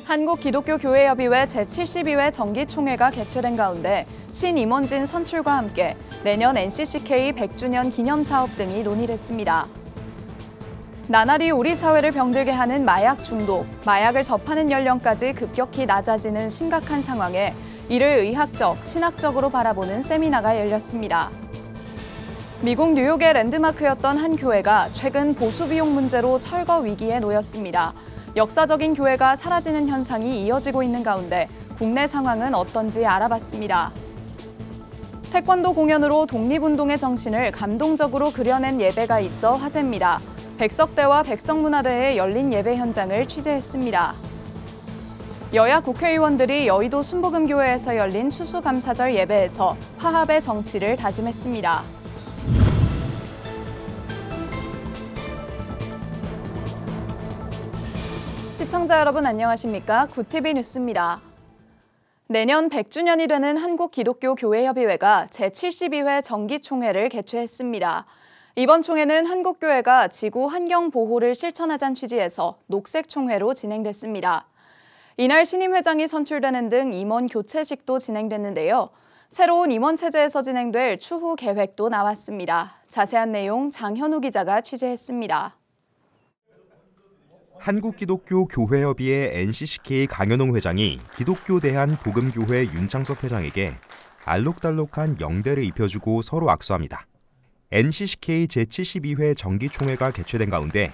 한국기독교교회협의회 제72회 정기총회가 개최된 가운데 신임원진 선출과 함께 내년 NCCK 100주년 기념사업 등이 논의됐습니다. 나날이 우리 사회를 병들게 하는 마약 중독, 마약을 접하는 연령까지 급격히 낮아지는 심각한 상황에 이를 의학적, 신학적으로 바라보는 세미나가 열렸습니다. 미국 뉴욕의 랜드마크였던 한 교회가 최근 보수 비용 문제로 철거 위기에 놓였습니다. 역사적인 교회가 사라지는 현상이 이어지고 있는 가운데 국내 상황은 어떤지 알아봤습니다. 태권도 공연으로 독립운동의 정신을 감동적으로 그려낸 예배가 있어 화제입니다. 백석대와 백석문화대에 열린 예배 현장을 취재했습니다. 여야 국회의원들이 여의도 순복음교회에서 열린 추수감사절 예배에서 화합의 정치를 다짐했습니다. 시청자 여러분 안녕하십니까? 굿TV 뉴스입니다. 내년 100주년이 되는 한국기독교교회협의회가 제72회 정기총회를 개최했습니다. 이번 총회는 한국교회가 지구 환경 보호를 실천하자는 취지에서 녹색총회로 진행됐습니다. 이날 신임 회장이 선출되는 등 임원 교체식도 진행됐는데요. 새로운 임원 체제에서 진행될 추후 계획도 나왔습니다. 자세한 내용 장현우 기자가 취재했습니다. 한국기독교교회협의회 NCCK 강현홍 회장이 기독교 대한복음교회 윤창섭 회장에게 알록달록한 영대를 입혀주고 서로 악수합니다. NCCK 제72회 정기총회가 개최된 가운데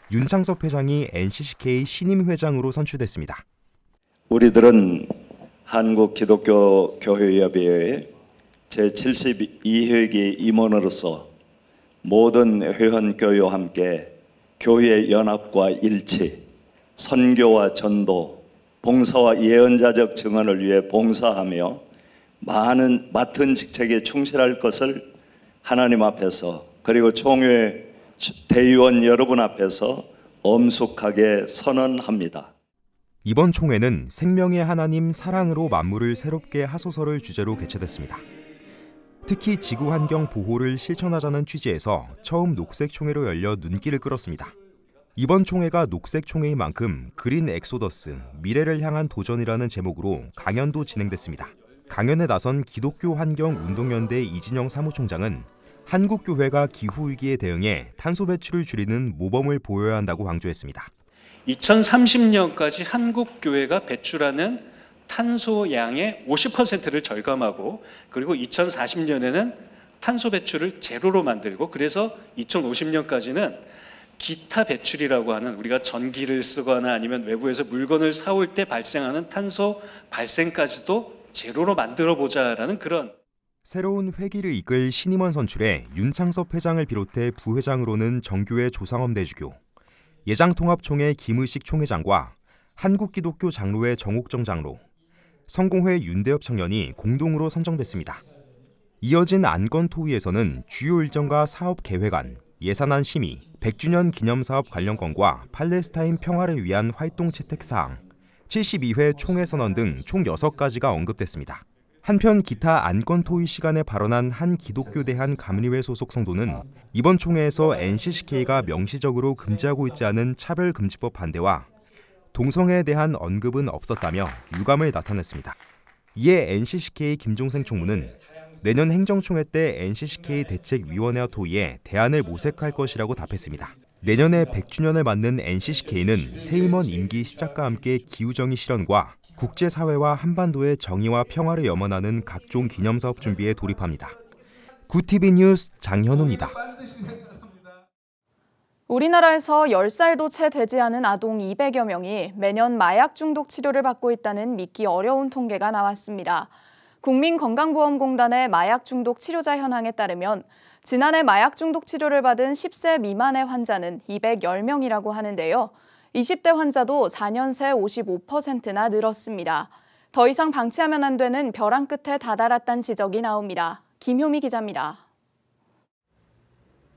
윤창섭 회장이 NCCK 신임 회장으로 선출됐습니다. 우리들은 한국기독교교회협의회 제72회기 임원으로서 모든 회원교회와 함께 교회의 연합과 일치, 선교와 전도, 봉사와 예언자적 증언을 위해 봉사하며 맡은 직책에 충실할 것을 하나님 앞에서 그리고 총회 대의원 여러분 앞에서 엄숙하게 선언합니다. 이번 총회는 생명의 하나님 사랑으로 만물을 새롭게 하소서를 주제로 개최됐습니다. 특히 지구 환경 보호를 실천하자는 취지에서 처음 녹색 총회로 열려 눈길을 끌었습니다. 이번 총회가 녹색 총회인 만큼 그린 엑소더스, 미래를 향한 도전이라는 제목으로 강연도 진행됐습니다. 강연에 나선 기독교 환경 운동연대 이진영 사무총장은 한국교회가 기후위기에 대응해 탄소 배출을 줄이는 모범을 보여야 한다고 강조했습니다. 2030년까지 한국교회가 배출하는 탄소 양의 50%를 절감하고 그리고 2040년에는 탄소 배출을 제로로 만들고 그래서 2050년까지는 기타 배출이라고 하는 우리가 전기를 쓰거나 아니면 외부에서 물건을 사올 때 발생하는 탄소 발생까지도 제로로 만들어 보자라는 그런 새로운 회기를 이끌 신임원 선출에 윤창섭 회장을 비롯해 부회장으로는 정교회 조상엄 대주교, 예장통합총회 김의식 총회장과 한국기독교 장로회 정옥정 장로, 성공회 윤대엽 청년이 공동으로 선정됐습니다. 이어진 안건토의에서는 주요 일정과 사업 계획안, 예산안 심의, 100주년 기념사업 관련 건과 팔레스타인 평화를 위한 활동 채택 사항, 72회 총회 선언 등 총 6가지가 언급됐습니다. 한편 기타 안건토의 시간에 발언한 한 기독교 대한 감리회 소속 성도는 이번 총회에서 NCCK가 명시적으로 금지하고 있지 않은 차별금지법 반대와 동성애에 대한 언급은 없었다며 유감을 나타냈습니다. 이에 NCCK 김종생 총무는 내년 행정총회 때 NCCK 대책위원회와 토의해 대안을 모색할 것이라고 답했습니다. 내년에 100주년을 맞는 NCCK는 새 임원 임기 시작과 함께 기후정의 실현과 국제사회와 한반도의 정의와 평화를 염원하는 각종 기념사업 준비에 돌입합니다. 굿TV 뉴스 장현우입니다. 우리나라에서 10살도 채 되지 않은 아동 200여 명이 매년 마약 중독 치료를 받고 있다는 믿기 어려운 통계가 나왔습니다. 국민건강보험공단의 마약 중독 치료자 현황에 따르면 지난해 마약 중독 치료를 받은 10세 미만의 환자는 210명이라고 하는데요. 20대 환자도 4년 새 55%나 늘었습니다. 더 이상 방치하면 안 되는 벼랑 끝에 다다랐다는 지적이 나옵니다. 김효미 기자입니다.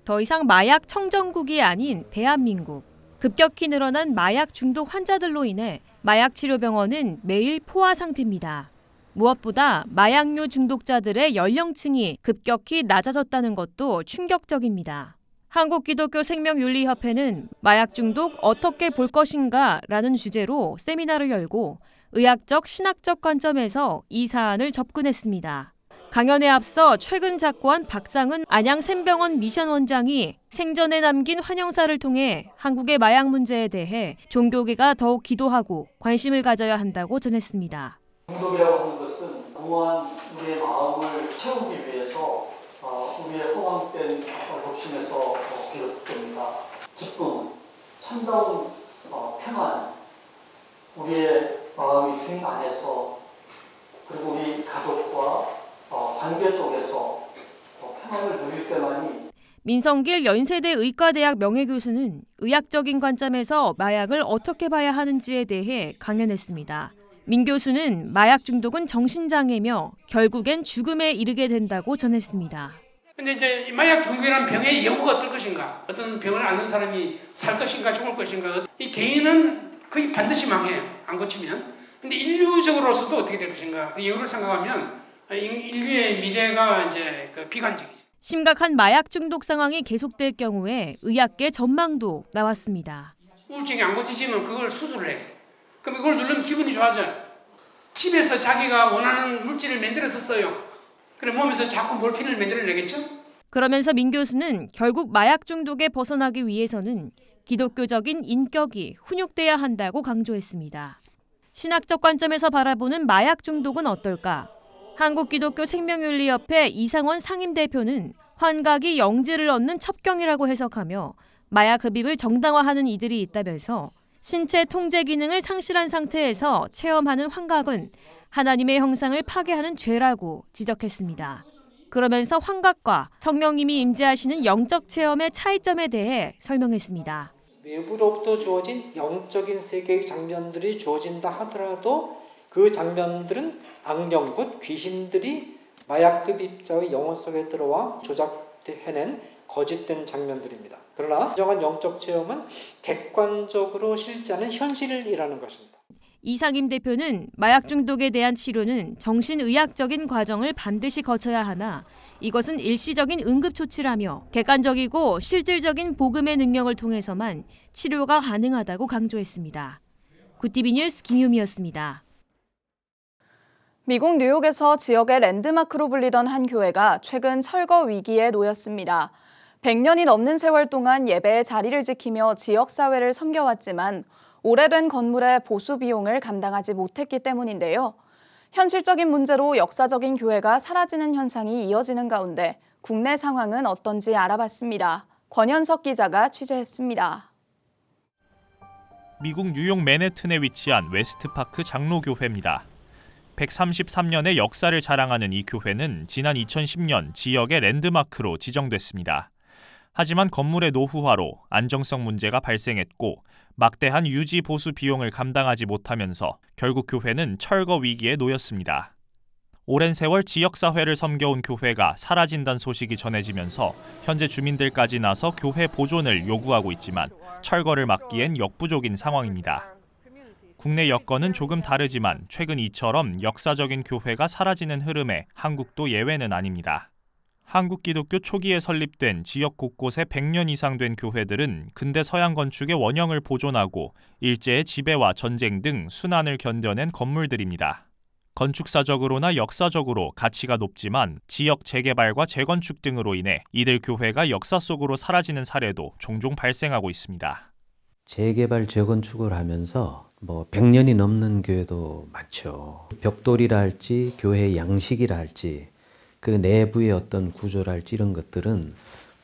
더 이상 마약 청정국이 아닌 대한민국. 급격히 늘어난 마약 중독 환자들로 인해 마약치료병원은 매일 포화 상태입니다. 무엇보다 마약류 중독자들의 연령층이 급격히 낮아졌다는 것도 충격적입니다. 한국기독교생명윤리협회는 마약 중독 어떻게 볼 것인가라는 주제로 세미나를 열고 의학적, 신학적 관점에서 이 사안을 접근했습니다. 강연에 앞서 최근 작고한 박상은 안양샘병원 미션 원장이 생전에 남긴 환영사를 통해 한국의 마약 문제에 대해 종교계가 더욱 기도하고 관심을 가져야 한다고 전했습니다. 중독이라고 하는 것은 공허한 우리의 마음을 채우기 위해서 우리의 허황된 욕심에서 비롯됩니다. 기쁨, 참다운 평안, 우리의 마음이 주님 안에서 그리고 우리 가족과 관계 속에서 평안을 누릴 때만이. 민성길 연세대 의과대학 명예교수는 의학적인 관점에서 마약을 어떻게 봐야 하는지에 대해 강연했습니다. 민 교수는 마약 중독은 정신장애며 결국엔 죽음에 이르게 된다고 전했습니다. 근데 이제 마약 중독이라는 병의 예후가 어떨 것인가, 어떤 병을 앓는 사람이 살 것인가 죽을 것인가, 이 개인은 거의 반드시 망해요, 안 고치면. 근데 인류적으로서도 어떻게 될 것인가, 그 예후를 생각하면 인류의 미래가 이제 비관적이죠. 심각한 마약 중독 상황이 계속될 경우에 의학계 전망도 나왔습니다. 우울증이 안 고치지면 그걸 수술을 해요. 그럼 이걸 누르면 기분이 좋아져요. 집에서 자기가 원하는 물질을 만들어서 써요. 그럼 몸에서 자꾸 몰핀을 만들어내겠죠? 그러면서 민 교수는 결국 마약 중독에 벗어나기 위해서는 기독교적인 인격이 훈육돼야 한다고 강조했습니다. 신학적 관점에서 바라보는 마약 중독은 어떨까? 한국기독교생명윤리협회 이상원 상임대표는 환각이 영지를 얻는 첩경이라고 해석하며 마약 흡입을 정당화하는 이들이 있다면서 신체 통제 기능을 상실한 상태에서 체험하는 환각은 하나님의 형상을 파괴하는 죄라고 지적했습니다. 그러면서 환각과 성령님이 임재하시는 영적 체험의 차이점에 대해 설명했습니다. 외부로부터 주어진 영적인 세계의 장면들이 주어진다 하더라도 그 장면들은 악령 곧 귀신들이 마약 흡입자의 영혼 속에 들어와 조작해낸 거짓된 장면들입니다. 그러나 진정한 영적 체험은 객관적으로 실제하는 현실이라는 것입니다. 이상임 대표는 마약 중독에 대한 치료는 정신의학적인 과정을 반드시 거쳐야 하나 이것은 일시적인 응급조치라며 객관적이고 실질적인 복음의 능력을 통해서만 치료가 가능하다고 강조했습니다. 굿티비 뉴스 김유미였습니다. 미국 뉴욕에서 지역의 랜드마크로 불리던 한 교회가 최근 철거 위기에 놓였습니다. 100년이 넘는 세월 동안 예배의 자리를 지키며 지역사회를 섬겨왔지만 오래된 건물의 보수 비용을 감당하지 못했기 때문인데요. 현실적인 문제로 역사적인 교회가 사라지는 현상이 이어지는 가운데 국내 상황은 어떤지 알아봤습니다. 권현석 기자가 취재했습니다. 미국 뉴욕 맨해튼에 위치한 웨스트파크 장로교회입니다. 133년의 역사를 자랑하는 이 교회는 지난 2010년 지역의 랜드마크로 지정됐습니다. 하지만 건물의 노후화로 안정성 문제가 발생했고 막대한 유지 보수 비용을 감당하지 못하면서 결국 교회는 철거 위기에 놓였습니다. 오랜 세월 지역사회를 섬겨온 교회가 사라진다는 소식이 전해지면서 현재 주민들까지 나서 교회 보존을 요구하고 있지만 철거를 막기엔 역부족인 상황입니다. 국내 여건은 조금 다르지만 최근 이처럼 역사적인 교회가 사라지는 흐름에 한국도 예외는 아닙니다. 한국 기독교 초기에 설립된 지역 곳곳에 100년 이상 된 교회들은 근대 서양 건축의 원형을 보존하고 일제의 지배와 전쟁 등 순환을 견뎌낸 건물들입니다. 건축사적으로나 역사적으로 가치가 높지만 지역 재개발과 재건축 등으로 인해 이들 교회가 역사 속으로 사라지는 사례도 종종 발생하고 있습니다. 재개발, 재건축을 하면서 100년이 넘는 교회도 많죠. 벽돌이라 할지 교회의 양식이라 할지 그 내부의 어떤 구조라 할지 이런 것들은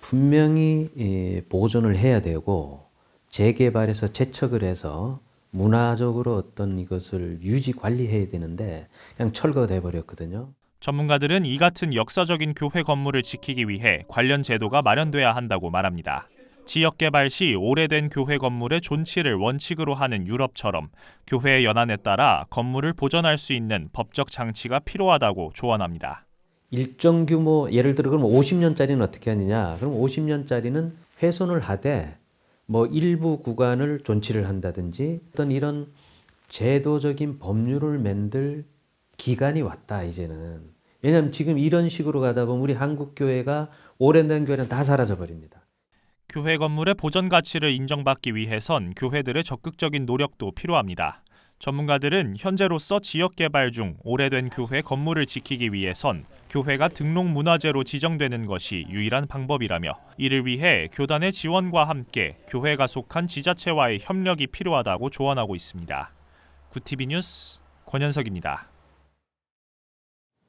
분명히 보존을 해야 되고 재개발해서 재척을 해서 문화적으로 어떤 이것을 유지 관리해야 되는데 그냥 철거돼 버렸거든요. 전문가들은 이 같은 역사적인 교회 건물을 지키기 위해 관련 제도가 마련돼야 한다고 말합니다. 지역 개발 시 오래된 교회 건물의 존치를 원칙으로 하는 유럽처럼 교회의 연한에 따라 건물을 보존할 수 있는 법적 장치가 필요하다고 조언합니다. 일정 규모, 예를 들어 그럼 50년짜리는 어떻게 하느냐? 그럼 50년짜리는 훼손을 하되 일부 구간을 존치를 한다든지 어떤 이런 제도적인 법률을 만들 기간이 왔다 이제는. 왜냐하면 지금 이런 식으로 가다 보면 우리 한국 교회가 오래된 교회는 다 사라져 버립니다. 교회 건물의 보전 가치를 인정받기 위해선 교회들의 적극적인 노력도 필요합니다. 전문가들은 현재로서 지역 개발 중 오래된 교회 건물을 지키기 위해선 교회가 등록 문화재로 지정되는 것이 유일한 방법이라며 이를 위해 교단의 지원과 함께 교회가 속한 지자체와의 협력이 필요하다고 조언하고 있습니다. 구티비 뉴스 권현석입니다.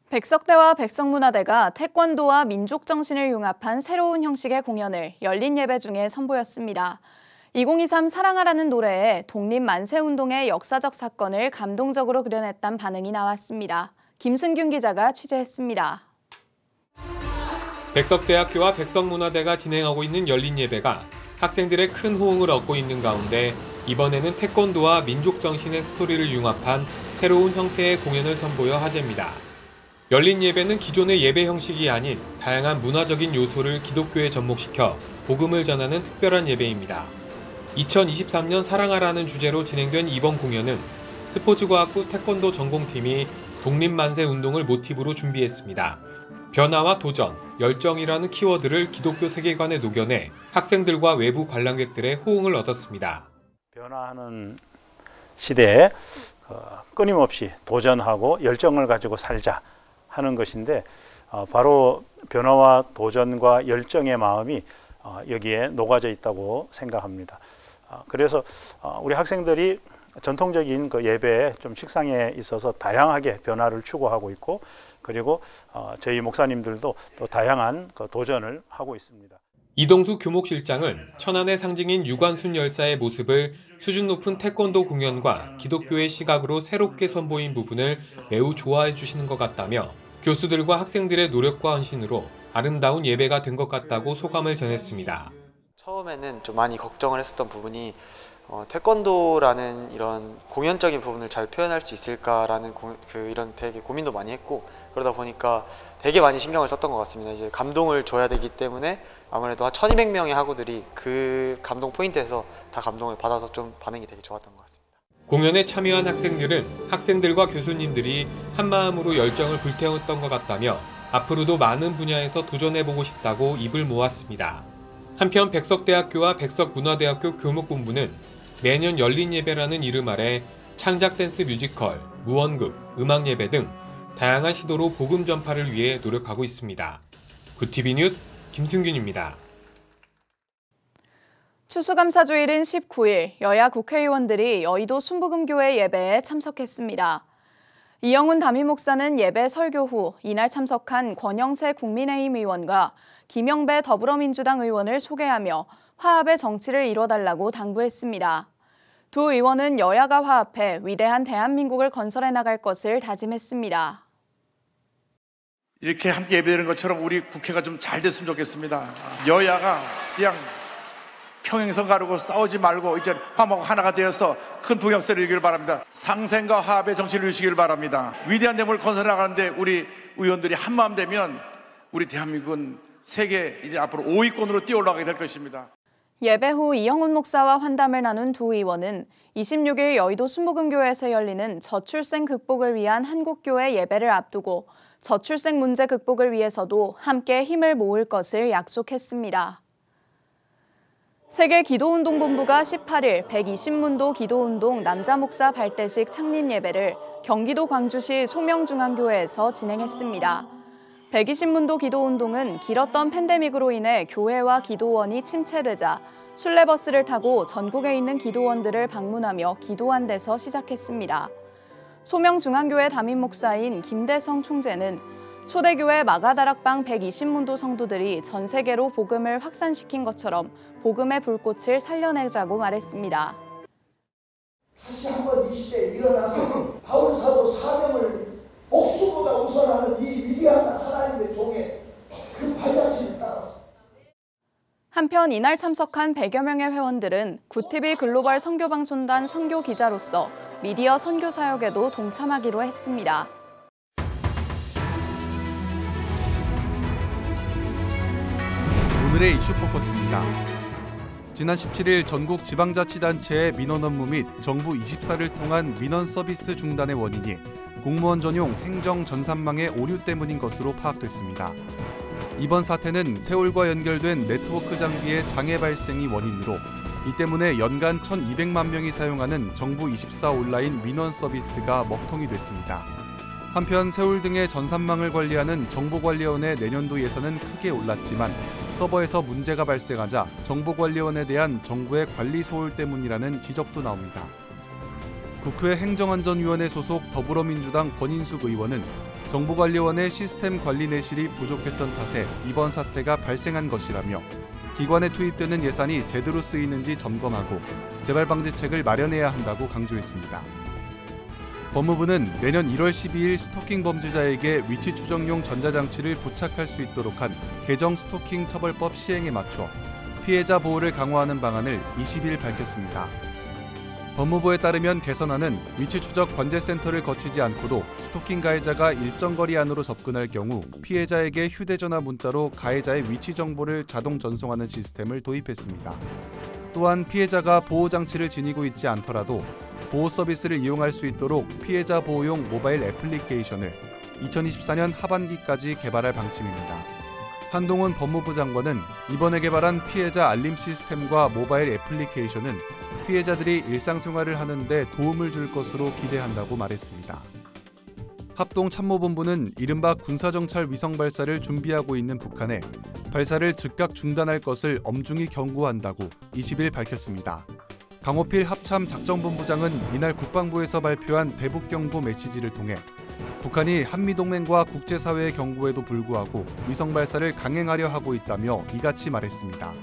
백석대와 백석문화대가 태권도와 민족정신을 융합한 새로운 형식의 공연을 열린 예배 중에 선보였습니다. 2023 사랑하라는 노래에 독립만세운동의 역사적 사건을 감동적으로 그려냈다는 반응이 나왔습니다. 김승균 기자가 취재했습니다. 백석대학교와 백석문화대가 진행하고 있는 열린 예배가 학생들의 큰 호응을 얻고 있는 가운데 이번에는 태권도와 민족정신의 스토리를 융합한 새로운 형태의 공연을 선보여 화제입니다. 열린 예배는 기존의 예배 형식이 아닌 다양한 문화적인 요소를 기독교에 접목시켜 복음을 전하는 특별한 예배입니다. 2023년 사랑하라는 주제로 진행된 이번 공연은 스포츠과학부 태권도 전공팀이 독립만세 운동을 모티브로 준비했습니다. 변화와 도전, 열정이라는 키워드를 기독교 세계관에 녹여내 학생들과 외부 관람객들의 호응을 얻었습니다. 변화하는 시대에 끊임없이 도전하고 열정을 가지고 살자 하는 것인데 바로 변화와 도전과 열정의 마음이 여기에 녹아져 있다고 생각합니다. 그래서 우리 학생들이 전통적인 그 예배의 좀 식상에 있어서 다양하게 변화를 추구하고 있고 그리고 저희 목사님들도 또 다양한 그 도전을 하고 있습니다. 이동수 교목실장은 천안의 상징인 유관순 열사의 모습을 수준 높은 태권도 공연과 기독교의 시각으로 새롭게 선보인 부분을 매우 좋아해 주시는 것 같다며 교수들과 학생들의 노력과 헌신으로 아름다운 예배가 된 것 같다고 소감을 전했습니다. 처음에는 좀 많이 걱정을 했었던 부분이 태권도라는 이런 공연적인 부분을 잘 표현할 수 있을까라는 이런 되게 고민도 많이 했고 그러다 보니까 되게 많이 신경을 썼던 것 같습니다. 이제 감동을 줘야 되기 때문에 아무래도 한 1200명의 학우들이 그 감동 포인트에서 다 감동을 받아서 좀 반응이 되게 좋았던 것 같습니다. 공연에 참여한 학생들은 학생들과 교수님들이 한마음으로 열정을 불태웠던 것 같다며 앞으로도 많은 분야에서 도전해보고 싶다고 입을 모았습니다. 한편 백석대학교와 백석문화대학교 교목본부는 매년 열린 예배라는 이름 아래 창작 댄스 뮤지컬, 무언극, 음악 예배 등 다양한 시도로 복음 전파를 위해 노력하고 있습니다. 구티비 뉴스 김승균입니다. 추수감사주일인 19일 여야 국회의원들이 여의도 순복음교회 예배에 참석했습니다. 이영훈 담임목사는 예배 설교 후 이날 참석한 권영세 국민의힘 의원과 김영배 더불어민주당 의원을 소개하며 화합의 정치를 이뤄달라고 당부했습니다. 두 의원은 여야가 화합해 위대한 대한민국을 건설해 나갈 것을 다짐했습니다. 이렇게 함께 예배드리는 것처럼 우리 국회가 좀 잘 됐으면 좋겠습니다. 여야가 그냥 평행선 가르고 싸우지 말고 이제 화목하고 하나가 되어서 큰 부경세를 이루기를 바랍니다. 상생과 화합의 정치를 이루시기를 바랍니다. 위대한 대목을 건설해 나가는데 우리 의원들이 한마음 되면 우리 대한민국은 세계 이제 앞으로 5위권으로 뛰어올라가게 될 것입니다. 예배 후 이영훈 목사와 환담을 나눈 두 의원은 26일 여의도 순복음교회에서 열리는 저출생 극복을 위한 한국교회 예배를 앞두고 저출생 문제 극복을 위해서도 함께 힘을 모을 것을 약속했습니다. 세계기도운동본부가 18일 120문도 기도운동 남자목사 발대식 창립예배를 경기도 광주시 소명중앙교회에서 진행했습니다. 120문도 기도운동은 길었던 팬데믹으로 인해 교회와 기도원이 침체되자 순례버스를 타고 전국에 있는 기도원들을 방문하며 기도한 데서 시작했습니다. 소명중앙교회 담임목사인 김대성 총재는 초대교회 마가다락방 120문도 성도들이 전 세계로 복음을 확산시킨 것처럼 복음의 불꽃을 살려내자고 말했습니다. 다시 한번 이 시대에 일어나서 바울 사도 사명을 목숨보다 우선하는 이 위대한 하나님의 종의 그 발자취를 따라서. 한편 이날 참석한 100여 명의 회원들은 구티비 글로벌 선교방송단 선교기자로서 미디어 선교 사역에도 동참하기로 했습니다. 오늘의 이슈 포커스입니다. 지난 17일 전국 지방자치단체의 민원 업무 및 정부 24를 통한 민원 서비스 중단의 원인이 공무원 전용 행정 전산망의 오류 때문인 것으로 파악됐습니다. 이번 사태는 세월과 연결된 네트워크 장비의 장애 발생이 원인으로 이 때문에 연간 1,200만 명이 사용하는 정부24 온라인 민원 서비스가 먹통이 됐습니다. 한편 세울 등의 전산망을 관리하는 정보관리원의 내년도 예산은 크게 올랐지만 서버에서 문제가 발생하자 정보관리원에 대한 정부의 관리 소홀 때문이라는 지적도 나옵니다. 국회 행정안전위원회 소속 더불어민주당 권인숙 의원은 정보관리원의 시스템 관리 내실이 부족했던 탓에 이번 사태가 발생한 것이라며 기관에 투입되는 예산이 제대로 쓰이는지 점검하고 재발 방지책을 마련해야 한다고 강조했습니다. 법무부는 내년 1월 12일 스토킹 범죄자에게 위치 추정용 전자장치를 부착할 수 있도록 한 개정 스토킹 처벌법 시행에 맞춰 피해자 보호를 강화하는 방안을 20일 밝혔습니다. 법무부에 따르면 개선안은 위치 추적 관제센터를 거치지 않고도 스토킹 가해자가 일정 거리 안으로 접근할 경우 피해자에게 휴대전화 문자로 가해자의 위치 정보를 자동 전송하는 시스템을 도입했습니다. 또한 피해자가 보호장치를 지니고 있지 않더라도 보호 서비스를 이용할 수 있도록 피해자 보호용 모바일 애플리케이션을 2024년 하반기까지 개발할 방침입니다. 한동훈 법무부 장관은 이번에 개발한 피해자 알림 시스템과 모바일 애플리케이션은 피해자들이 일상생활을 하는데 도움을 줄 것으로 기대한다고 말했습니다. 합동참모본부는 이른바 군사정찰 위성 발사를 준비하고 있는 북한에 발사를 즉각 중단할 것을 엄중히 경고한다고 20일 밝혔습니다. 강호필 합참작전본부장은 이날 국방부에서 발표한 대북경보 메시지를 통해 북한이 한미동맹과 국제사회의 경고에도 불구하고 위성 발사를 강행하려 하고 있다며 이같이 말했습니다.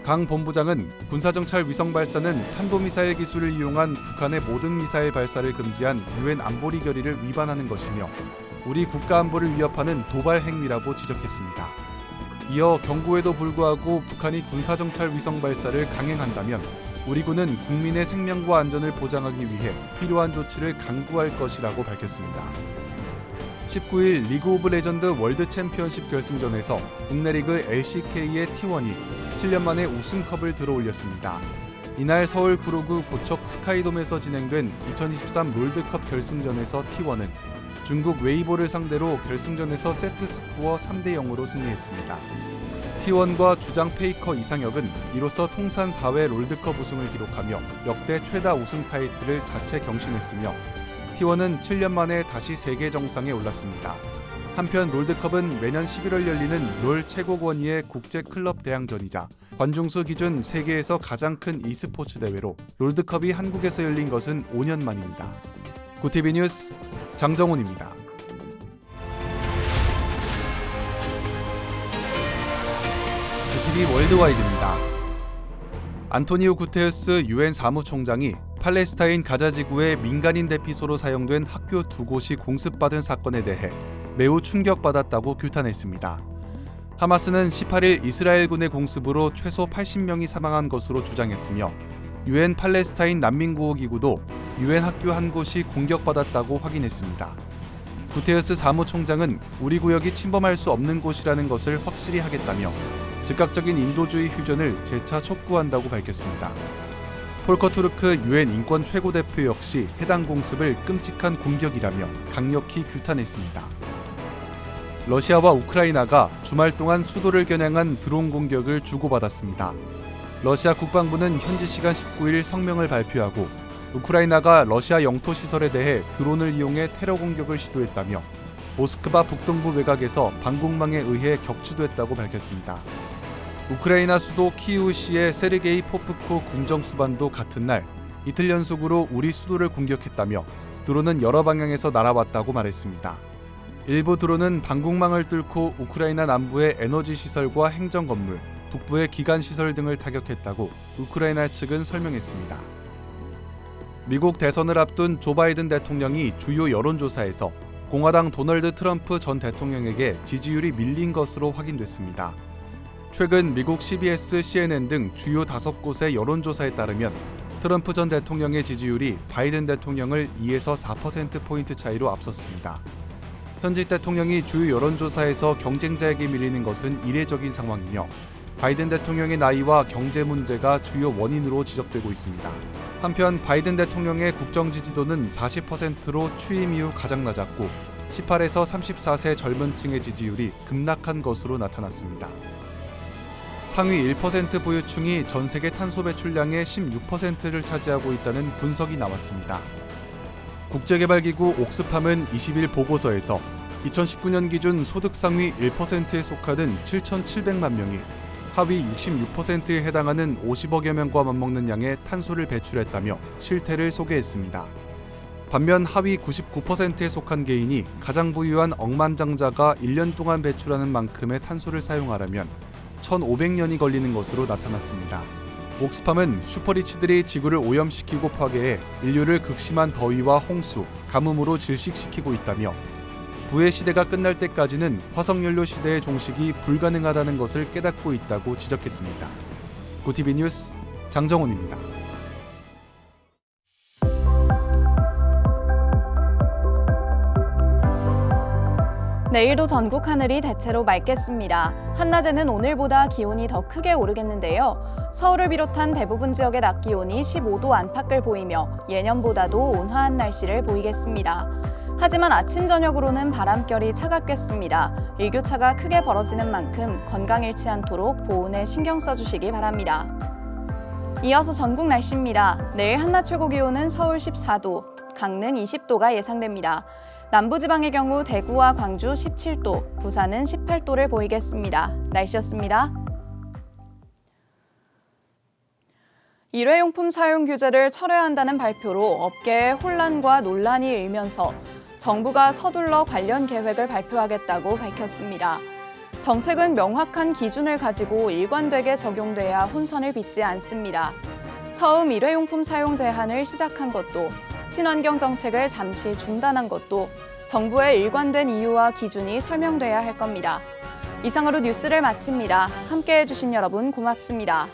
강 본부장은 군사정찰 위성 발사는 탄도미사일 기술을 이용한 북한의 모든 미사일 발사를 금지한 유엔 안보리 결의를 위반하는 것이며 우리 국가 안보를 위협하는 도발 행위라고 지적했습니다. 이어 경고에도 불구하고 북한이 군사정찰 위성 발사를 강행한다면 우리 군은 국민의 생명과 안전을 보장하기 위해 필요한 조치를 강구할 것이라고 밝혔습니다. 19일 리그 오브 레전드 월드 챔피언십 결승전에서 국내 리그 LCK의 T1이 7년 만에 우승컵을 들어올렸습니다. 이날 서울 구로구 고척 스카이돔에서 진행된 2023 롤드컵 결승전에서 T1은 중국 웨이보를 상대로 결승전에서 세트 스코어 3대0으로 승리했습니다. T1과 주장 페이커 이상혁은 이로써 통산 4회 롤드컵 우승을 기록하며 역대 최다 우승 타이틀을 자체 경신했으며 T1은 7년 만에 다시 세계 정상에 올랐습니다. 한편 롤드컵은 매년 11월 열리는 롤 최고 권위의 국제 클럽 대항전이자 관중수 기준 세계에서 가장 큰 e스포츠 대회로 롤드컵이 한국에서 열린 것은 5년 만입니다. 구티비 뉴스 장정훈입니다. 구티비 월드와이드입니다. 안토니오 구테르스 유엔 사무총장이 팔레스타인 가자 지구의 민간인 대피소로 사용된 학교 2곳이 공습받은 사건에 대해 매우 충격받았다고 규탄했습니다. 하마스는 18일 이스라엘군의 공습으로 최소 80명이 사망한 것으로 주장했으며 유엔 팔레스타인 난민구호기구도 유엔 학교 한 곳이 공격받았다고 확인했습니다. 구테르스 사무총장은 우리 구역이 침범할 수 없는 곳이라는 것을 확실히 하겠다며 즉각적인 인도주의 휴전을 재차 촉구한다고 밝혔습니다. 폴커 투르크 유엔 인권 최고대표 역시 해당 공습을 끔찍한 공격이라며 강력히 규탄했습니다. 러시아와 우크라이나가 주말 동안 수도를 겨냥한 드론 공격을 주고받았습니다. 러시아 국방부는 현지 시간 19일 성명을 발표하고 우크라이나가 러시아 영토 시설에 대해 드론을 이용해 테러 공격을 시도했다며 모스크바 북동부 외곽에서 방공망에 의해 격추됐다고 밝혔습니다. 우크라이나 수도 키이우시의 세르게이 포프코 군정수반도 같은 날 이틀 연속으로 우리 수도를 공격했다며 드론은 여러 방향에서 날아왔다고 말했습니다. 일부 드론은 방공망을 뚫고 우크라이나 남부의 에너지 시설과 행정 건물, 북부의 기관 시설 등을 타격했다고 우크라이나 측은 설명했습니다. 미국 대선을 앞둔 조 바이든 대통령이 주요 여론조사에서 공화당 도널드 트럼프 전 대통령에게 지지율이 밀린 것으로 확인됐습니다. 최근 미국 CBS, CNN 등 주요 5곳의 여론조사에 따르면 트럼프 전 대통령의 지지율이 바이든 대통령을 2에서 4%포인트 차이로 앞섰습니다. 현직 대통령이 주요 여론조사에서 경쟁자에게 밀리는 것은 이례적인 상황이며 바이든 대통령의 나이와 경제 문제가 주요 원인으로 지적되고 있습니다. 한편 바이든 대통령의 국정 지지도는 40%로 취임 이후 가장 낮았고 18에서 34세 젊은 층의 지지율이 급락한 것으로 나타났습니다. 상위 1% 부유층이 전 세계 탄소 배출량의 16%를 차지하고 있다는 분석이 나왔습니다. 국제개발기구 옥스팜은 20일 보고서에서 2019년 기준 소득 상위 1%에 속하는 7,700만 명이 하위 66%에 해당하는 50억여 명과 맞먹는 양의 탄소를 배출했다며 실태를 소개했습니다. 반면 하위 99%에 속한 개인이 가장 부유한 억만장자가 1년 동안 배출하는 만큼의 탄소를 사용하려면 1,500년이 걸리는 것으로 나타났습니다. 옥스팜은 슈퍼리치들이 지구를 오염시키고 파괴해 인류를 극심한 더위와 홍수, 가뭄으로 질식시키고 있다며 부의 시대가 끝날 때까지는 화석연료 시대의 종식이 불가능하다는 것을 깨닫고 있다고 지적했습니다. 고티비 뉴스 장정훈입니다. 내일도 전국 하늘이 대체로 맑겠습니다. 한낮에는 오늘보다 기온이 더 크게 오르겠는데요. 서울을 비롯한 대부분 지역의 낮 기온이 15도 안팎을 보이며 예년보다도 온화한 날씨를 보이겠습니다. 하지만 아침 저녁으로는 바람결이 차갑겠습니다. 일교차가 크게 벌어지는 만큼 건강 잃지 않도록 보온에 신경 써주시기 바랍니다. 이어서 전국 날씨입니다. 내일 한낮 최고 기온은 서울 14도, 강릉 20도가 예상됩니다. 남부지방의 경우 대구와 광주 17도, 부산은 18도를 보이겠습니다. 날씨였습니다. 일회용품 사용 규제를 철회한다는 발표로 업계에 혼란과 논란이 일면서 정부가 서둘러 관련 계획을 발표하겠다고 밝혔습니다. 정책은 명확한 기준을 가지고 일관되게 적용돼야 혼선을 빚지 않습니다. 처음 일회용품 사용 제한을 시작한 것도, 친환경 정책을 잠시 중단한 것도 정부의 일관된 이유와 기준이 설명돼야 할 겁니다. 이상으로 뉴스를 마칩니다. 함께해 주신 여러분 고맙습니다.